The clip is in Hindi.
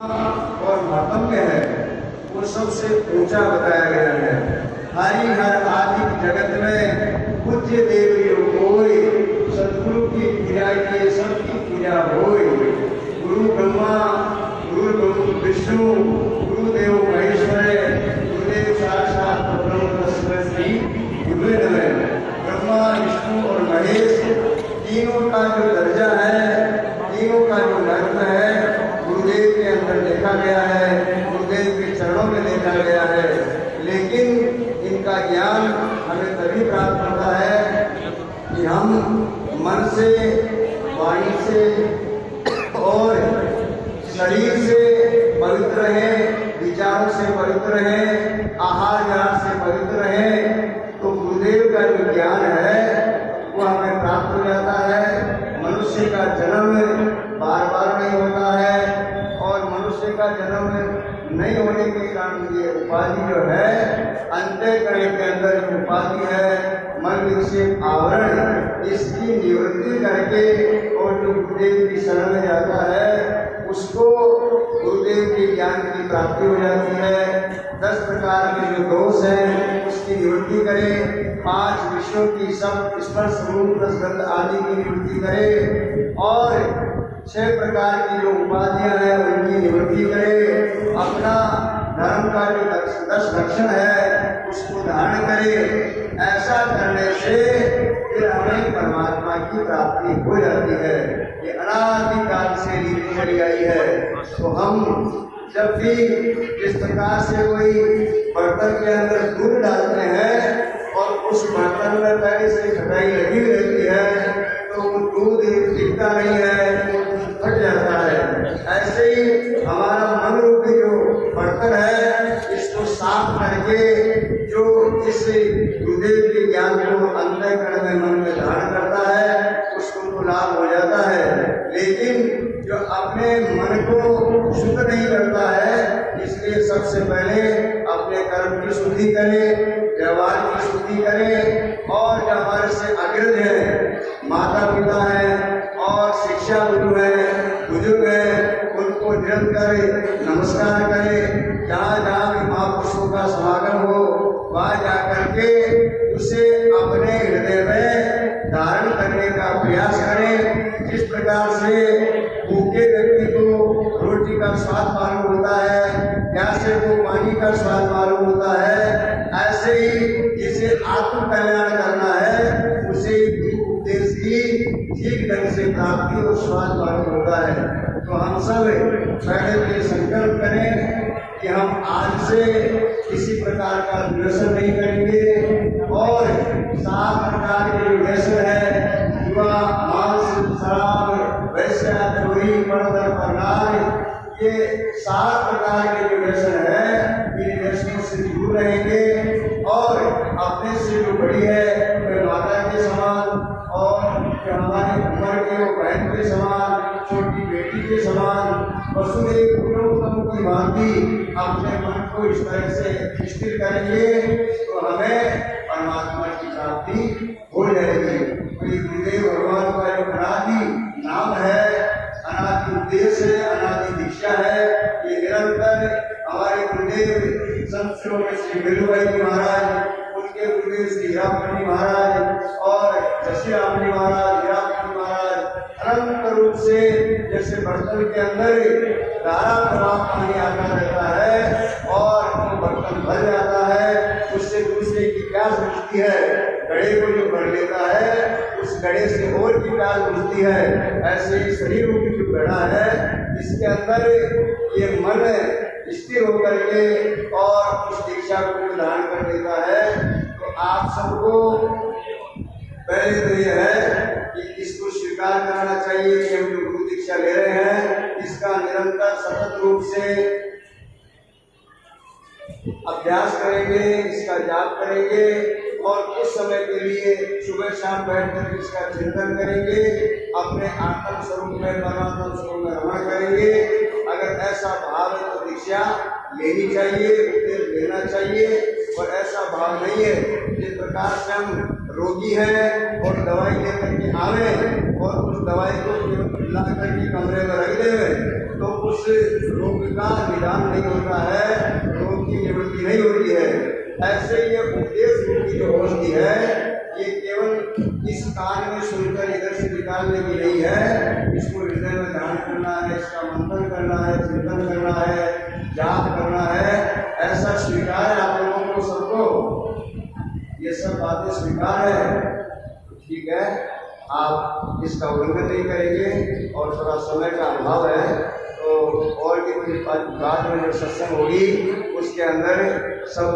और महात्म्य है वो सबसे ऊंचा बताया गया है। हरि हर आदि जगत में पूज्य देव कोई सदगुरु की क्रिया के सबकी क्रिया होय। गुरु ब्रह्मा गुरु विष्णु गुरुदेव महेश्वर गुरुदेव साक्षात परब्रह्म तस्मै श्री गुरुवे नमः। ब्रह्मा विष्णु और महेश तीनों का जो दर्जा है, तीनों का जो महत्व है गुरुदेव के अंदर देखा गया है, गुरुदेव के चरणों में देखा गया है। लेकिन इनका ज्ञान हमें तभी प्राप्त होता है कि हम मन से, वाणी से और शरीर से पवित्र रहें, विचारों से पवित्र रहें, आहार विहार से पवित्र रहें, तो गुरुदेव का जो ज्ञान है वो हमें प्राप्त हो जाता है। मनुष्य का जन्म बार बार नहीं होता है और मनुष्य का जन्म नहीं होने के कारण ये उपाधि जो है अंतःकरण के अंदर जो उपाधि है मन विक्षेप आवरण, इसकी निवृत्ति करके और जो गुरुदेव की शरण में जाता है उसको गुरुदेव के ज्ञान की प्राप्ति हो जाती है। 10 प्रकार के जो दोष हैं उसकी निवृत्ति करें, 5 विषयों की सब स्पर्श रूप रसगंध आदि की निवृत्ति करें और 6 प्रकार की जो उपाधियां हैं उनकी निवृत्ति करें। अपना धर्म का जो 10 लक्षण है उसको धारण करें। ऐसा करने से फिर हमें परमात्मा की प्राप्ति हो जाती है। ये अनादिकाल से रीति चली आई है। तो हम जब भी इस प्रकार से कोई बर्तन के अंदर दूध डालते हैं और उस बर्तन में पहले से खटाई लगी रहती है तो वो दूध टिकता नहीं है, फट जाता है। ऐसे ही हमारा मन रूपी जो बर्तन है इसको साफ करके जो इस गुरुदेव के ज्ञान को अंतःकरण में मन में धारण करता है उसको तो लाभ हो जाता है। लेकिन जो अपने मन को शुद्ध नहीं करता है इसलिए सबसे पहले अपने कर्म की शुद्धि करें, व्यवहार की शुद्धि करें और जो हमारे से अग्रज है, माता पिता है और शिक्षा गुरु है, बुजुर्ग है, उनको निरंतर नमस्कार करें। जहाँ जहाँ भी महापुरुषों का समागम हो वहाँ जाकर के उसे अपने हृदय में धारण करने का प्रयास करें। जिस प्रकार से भूखे व्यक्ति को रोटी का स्वाद मालूम होता है, प्यासे को पानी का स्वाद मालूम होता है, ऐसे ही जिसे आत्म कल्याण करना है उसे उपदेश की ठीक ढंग से प्राप्ति और स्वाद मालूम होता है। तो हम सब पहले ये संकल्प करें कि हम आज से किसी प्रकार का व्यसन नहीं करेंगे और 7 प्रकार के व्यसन है, युवा, मांस, शराब, वैश्य, चोरी, मर्द, परनार, ये 7 प्रकार के जो व्यसन है इन व्यसनों से दूर रहेंगे और अपने से जो बड़ी है वे माता के समान और जो हमारी उम्र के वो बहन के समान, छोटी बेटी के समान वसुदेव कुटुंबकम की भांति अपने मन को इस तरह से स्थिर करेंगे तो हमें परमात्मा की प्राप्ति हो जाएगी। कोई गुरुदेव भगवान का जो अनादि नाम है, अनादि उद्देश्य है, अनादि दीक्षा है, ये निरंतर हमारे गुरुदेव संत श्री बिल्लुभाई जी महाराज, उनके गुरुदेव श्री हीरामणि महाराज और जशीराम जी महाराज, हीरामणि महाराज अनंत रूप से जैसे बर्तन के अंदर धारा प्रवाह पानी आता रहता है और वो बर्तन भर जाता है, उससे दूसरे की प्यास बुझती है, घड़े को जो भर लेता है उस घड़े से और की प्यास बुझती है। ऐसे ही शरीर रूपी जो घड़ा है इसके अंदर ये मन स्थिर होकर के और उस दीक्षा को धारण कर देता है। तो आप सबको पहले तो ये है कि इसको स्वीकार करना चाहिए कि हम जो गुरु दीक्षा ले रहे हैं इसका निरंतर सतत रूप से अभ्यास करेंगे, इसका जाप करेंगे और कुछ समय के लिए सुबह शाम बैठकर इसका चिंतन करेंगे, अपने आत्म स्वरूप में परमात्मा स्वरूप में रमण करेंगे। अगर ऐसा भाव है तो दीक्षा लेनी चाहिए, उपदेश लेना चाहिए और ऐसा भाव नहीं है जिस प्रकार से हम रोगी है और दवाई लेकर के आवे और उस दवाई को ला करके कमरे में रख देवे तो उस रोग का निदान नहीं होता है, रोग की निवृत्ति नहीं होती है। ऐसे ये उपदेश की जो औषधि है ये केवल इस कान में सुनकर इधर से निकालने की नहीं है, इसको हृदय में धारण करना है, इसका मंथन करना है, चिंतन करना है, जाप करना है। ऐसा स्वीकार है आप लोगों को सबको, ये सब बातें स्वीकार है, ठीक है। आप इसका उल्लंघन नहीं करेंगे और थोड़ा समय का अभाव है तो और भी कुछ बाद में जो सत्संग होगी उसके अंदर सब